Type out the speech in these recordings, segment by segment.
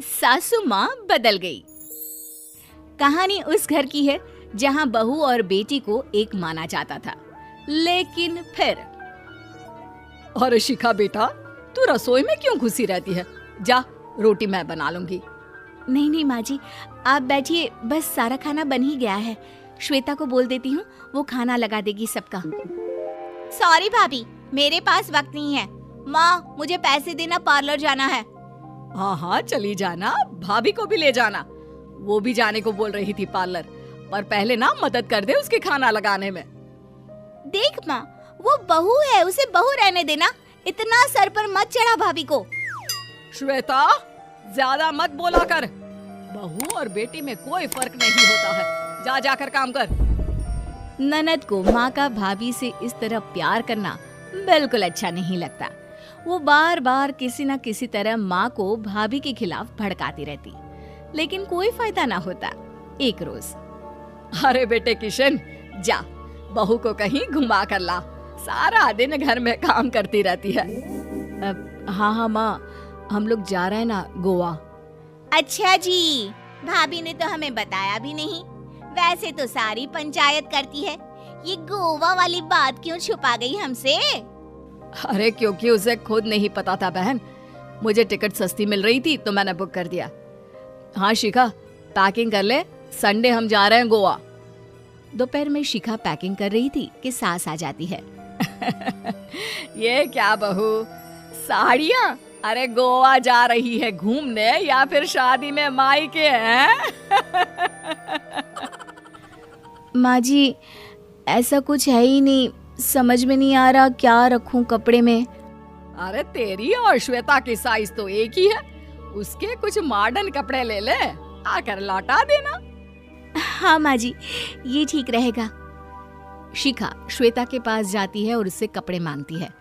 सासू माँ बदल गई। कहानी उस घर की है जहाँ बहू और बेटी को एक माना जाता था, लेकिन फिर अरे शिखा बेटा, तू रसोई में क्यों घुसी रहती है? जा, रोटी मैं बना लूंगी। नहीं नहीं माँ जी, आप बैठिए, बस सारा खाना बन ही गया है। श्वेता को बोल देती हूँ, वो खाना लगा देगी सबका। सॉरी भाभी, मेरे पास वक्त नहीं है। माँ, मुझे पैसे देना, पार्लर जाना है। हाँ हाँ चली जाना, भाभी को भी ले जाना। वो भी जाने को बोल रही थी पार्लर, पर पहले ना मदद कर दे उसके खाना लगाने में। देख माँ, वो बहू है, उसे बहू रहने देना, इतना सर पर मत चढ़ा भाभी को। श्वेता, ज्यादा मत बोला कर। बहू और बेटी में कोई फर्क नहीं होता है। जा जाकर काम कर। ननद को माँ का भाभी से इस तरह प्यार करना बिल्कुल अच्छा नहीं लगता। वो बार बार किसी न किसी तरह माँ को भाभी के खिलाफ भड़काती रहती, लेकिन कोई फायदा ना होता। एक रोज, अरे बेटे किशन, जा बहू को कहीं घुमा कर ला, सारा दिन घर में काम करती रहती है। हाँ हाँ माँ, हम लोग जा रहे हैं ना गोवा। अच्छा जी, भाभी ने तो हमें बताया भी नहीं। वैसे तो सारी पंचायत करती है, ये गोवा वाली बात क्यों छुपा गई हमसे? अरे क्योंकि उसे खुद नहीं पता था बहन। मुझे टिकट सस्ती मिल रही थी तो मैंने बुक कर दिया। हाँ शिखा, पैकिंग कर ले, संडे हम जा रहे हैं गोवा। दोपहर में शिखा पैकिंग कर रही थी कि सास आ जाती है। ये क्या बहू, साड़ियाँ? अरे गोवा जा रही है घूमने या फिर शादी में मायके हैं? माँ जी, ऐसा कुछ है ही नहीं, समझ में नहीं आ रहा क्या रखूं कपड़े में। अरे तेरी और श्वेता की साइज तो एक ही है, उसके कुछ मॉडर्न कपड़े ले ले, आकर लौटा देना। हाँ माँ जी, ये ठीक रहेगा। शिखा श्वेता के पास जाती है और उससे कपड़े मांगती है।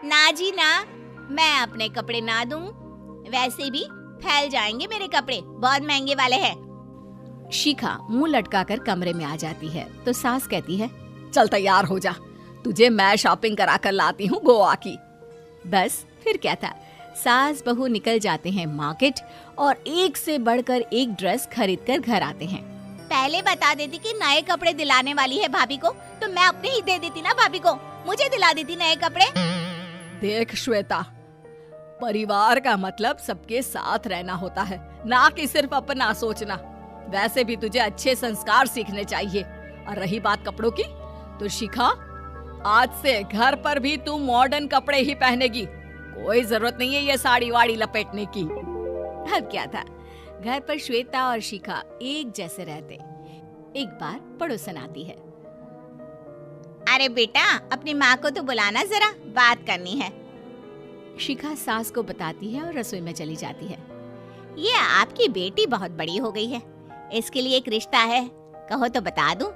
ना जी ना, मैं अपने कपड़े ना दूं, वैसे भी फैल जाएंगे मेरे कपड़े, बहुत महंगे वाले हैं। शिखा मुंह लटकाकर कमरे में आ जाती है तो सास कहती है, चल तैयार हो जा, तुझे मैं शॉपिंग करा कर लाती हूँ गोवा की। बस फिर क्या था, सास बहू निकल जाते हैं मार्केट और एक से बढ़कर एक ड्रेस खरीद कर घर आते हैं। पहले बता देती कि नए कपड़े दिलाने वाली है भाभी को, तो मैं अपने ही दे देती ना भाभी को, मुझे दिला देती नए कपड़े। देख श्वेता, परिवार का मतलब सबके साथ रहना होता है, ना कि सिर्फ अपना सोचना। वैसे भी तुझे अच्छे संस्कार सीखने चाहिए। और रही बात कपड़ों की, तो शिखा, आज से घर पर भी तू मॉडर्न कपड़े ही पहनेगी। कोई जरूरत नहीं है ये साड़ी वाड़ी लपेटने की। अब क्या था, घर पर श्वेता और शिखा एक जैसे रहते। एक बार पड़ोसन आती है। अरे बेटा, अपनी माँ को तो बुलाना जरा, बात करनी है। शिखा सास को बताती है और रसोई में चली जाती है। ये आपकी बेटी बहुत बड़ी हो गई है, इसके लिए एक रिश्ता है, कहो तो बता दूं।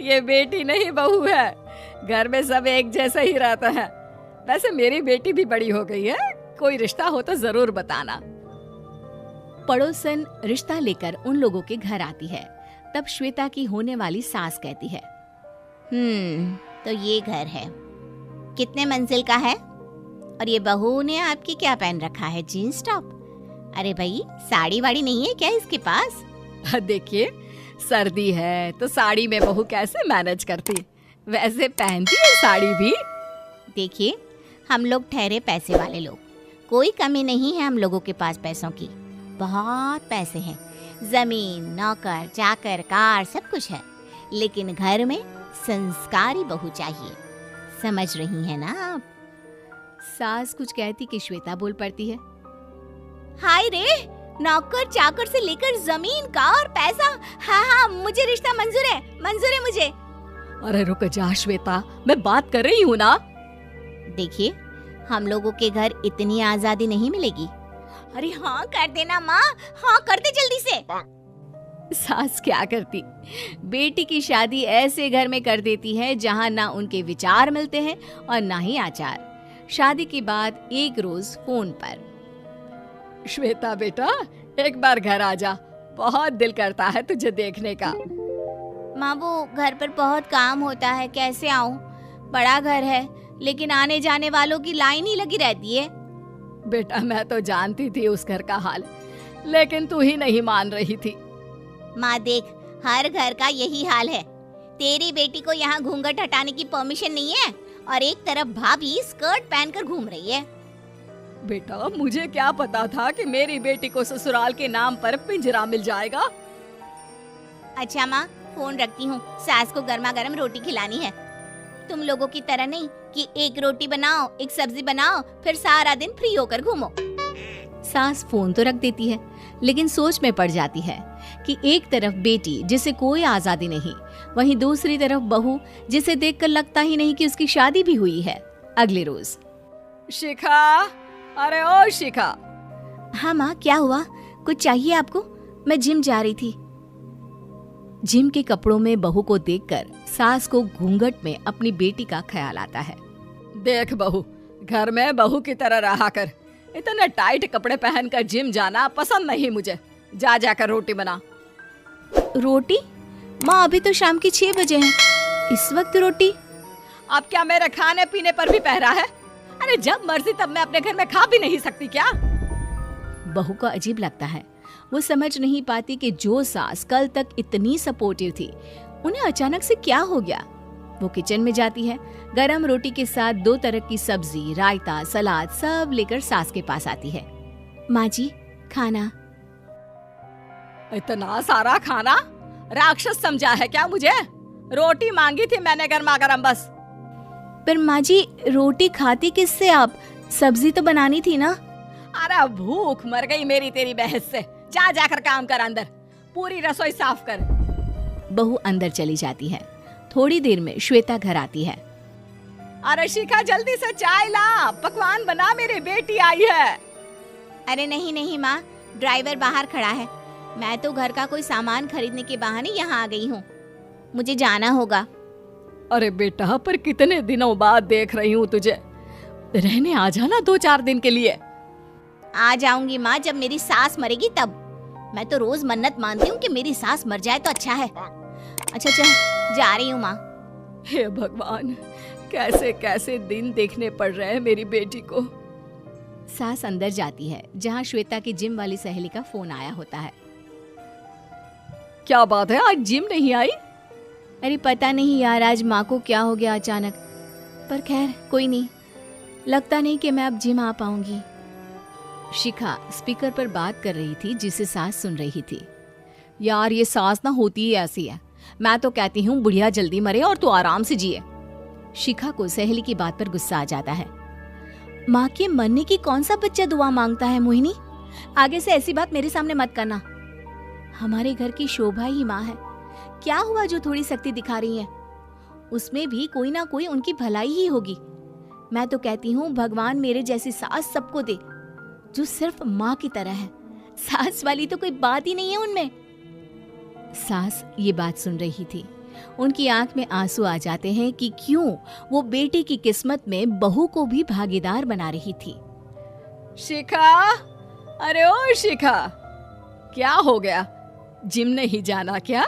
ये बेटी नहीं बहू है, घर में सब एक जैसा ही रहता है। वैसे मेरी बेटी भी बड़ी हो गई है, कोई रिश्ता हो तो जरूर बताना। पड़ोसन रिश्ता लेकर उन लोगों के घर आती है। तब श्वेता की होने वाली सास कहती है, तो ये घर है, कितने मंजिल का है? और ये बहू ने आपकी क्या पहन रखा है, जीन्स टॉप? अरे भाई, साड़ी वाड़ी नहीं है क्या इसके पास? देखिए, सर्दी है तो साड़ी में बहू कैसे मैनेज करती, वैसे पहनती है साड़ी भी। देखिए, हम लोग ठहरे पैसे वाले लोग, कोई कमी नहीं है हम लोगों के पास पैसों की, बहुत पैसे हैं, जमीन, नौकर चाकर, कार, सब कुछ है, लेकिन घर में संस्कारी बहू चाहिए। समझ रही हैं ना आप? सास कुछ कहती कि श्वेता बोल पड़ती है, हाय रे, नौकर चाकर से लेकर जमीन, कार, पैसा, हाँ हाँ मुझे रिश्ता मंजूर है मुझे। अरे रुक जा श्वेता, मैं बात कर रही हूँ ना। देखिए, हम लोगों के घर इतनी आजादी नहीं मिलेगी। अरे हाँ कर देना माँ, हाँ कर दे जल्दी से। सास क्या करती, बेटी की शादी ऐसे घर में कर देती है जहाँ ना उनके विचार मिलते हैं और ना ही आचार। शादी के बाद एक रोज फोन पर, श्वेता बेटा, एक बार घर आ जा, बहुत दिल करता है तुझे देखने का। माँ, वो घर पर बहुत काम होता है, कैसे आऊँ? बड़ा घर है, लेकिन आने जाने वालों की लाइन ही लगी रहती है। बेटा मैं तो जानती थी उस घर का हाल, लेकिन तू ही नहीं मान रही थी। माँ देख, हर घर का यही हाल है। तेरी बेटी को यहाँ घूंघट हटाने की परमिशन नहीं है और एक तरफ भाभी स्कर्ट पहनकर घूम रही है। बेटा मुझे क्या पता था कि मेरी बेटी को ससुराल के नाम पर पिंजरा मिल जाएगा। अच्छा माँ, फोन रखती हूँ, सास को गर्मा गर्म रोटी खिलानी है। तुम लोगों की तरह नहीं कि एक रोटी बनाओ, एक सब्जी बनाओ, फिर सारा दिन फ्री होकर घूमो। सास फोन तो रख देती है, लेकिन सोच में पड़ जाती है कि एक तरफ बेटी जिसे कोई आजादी नहीं, वहीं दूसरी तरफ बहू जिसे देखकर लगता ही नहीं कि उसकी शादी भी हुई है। अगले रोज। शिखा, अरे ओ शिखा। हाँ माँ, क्या हुआ? कुछ चाहिए आपको? मैं जिम जा रही थी। जिम के कपड़ों में बहू को देखकर सास को घूंघट में अपनी बेटी का ख्याल आता है। देख बहू, घर में बहू की तरह रहा कर। इतने टाइट कपड़े पहनकर जिम जाना पसंद नहीं मुझे। जा जाकर रोटी बना। रोटी? माँ अभी तो शाम की 6 बजे हैं, इस वक्त रोटी? अब क्या मेरे खाने पीने पर भी पहरा है? अरे जब मर्जी तब मैं अपने घर में खा भी नहीं सकती क्या? बहू को अजीब लगता है। वो समझ नहीं पाती कि जो सास कल तक इतनी सपोर्टिव थी, उन्हें अचानक से क्या हो गया। वो किचन में जाती है, गरम रोटी के साथ 2 तरह की सब्जी, रायता, सलाद सब लेकर सास के पास आती है। माँ जी, खाना। इतना सारा खाना? राक्षस समझा है क्या मुझे? रोटी मांगी थी मैंने गर्मा गर्म बस। पर माँ जी, रोटी खाती किससे आप? सब्जी तो बनानी थी ना। अरे भूख मर गई मेरी तेरी बहस से। जा जाकर काम कर, अंदर पूरी रसोई साफ कर। बहू अंदर चली जाती है। थोड़ी देर में श्वेता घर आती है। अरे शिखा जल्दी से चाय ला, पकवान बना, मेरी बेटी आई है। अरे नहीं नहीं माँ, ड्राइवर बाहर खड़ा है। मैं तो घर का कोई सामान खरीदने के बहाने यहाँ आ गई हूँ, मुझे जाना होगा। अरे बेटा, पर कितने दिनों बाद देख रही हूँ तुझे, रहने आ जाना 2-4 दिन के लिए। आ जाऊंगी माँ, जब मेरी सास मरेगी तब। मैं तो रोज मन्नत मानती हूँ कि मेरी सास मर जाए तो अच्छा है। अच्छा चल, जा रही हूँ माँ। हे भगवान, कैसे कैसे दिन देखने पड़ रहे हैं मेरी बेटी को। सास अंदर जाती है, जहाँ श्वेता की जिम वाली सहेली का फोन आया होता है। क्या बात है, आज जिम नहीं आई? अरे पता नहीं यार, आज माँ को क्या हो गया अचानक। पर खैर कोई नहीं, लगता नहीं कि मैं अब जिम आ पाऊंगी। शिखा स्पीकर पर बात कर रही थी, जिसे सास सुन रही थी। यार ये सास ना होती ही ऐसी है। मैं तो कहती हूँ बुढ़िया जल्दी मरे और तू आराम से जिए। शिखा को सहेली की बात पर गुस्सा आ जाता है। माँ के मरने की कौन सा बच्चा दुआ मांगता है मोहिनी? आगे से ऐसी बात मेरे सामने मत करना। हमारे घर की शोभा ही माँ है। क्या हुआ जो थोड़ी सख्ती दिखा रही है? उसमें भी कोई ना कोई उनकी भलाई ही होगी। मैं तो कहती हूँ भगवान मेरे जैसी सास सबको दे, जो सिर्फ माँ की तरह है। सास वाली तो कोई बात ही नहीं है उनमें। सास ये बात सुन रही थी। उनकी आंख में आंसू आ जाते हैं कि क्यों वो बेटी की किस्मत में बहू को भी भागीदार बना रही थी। शिखा, अरे ओ शिखा, क्या हो गया? जिम नहीं जाना क्या?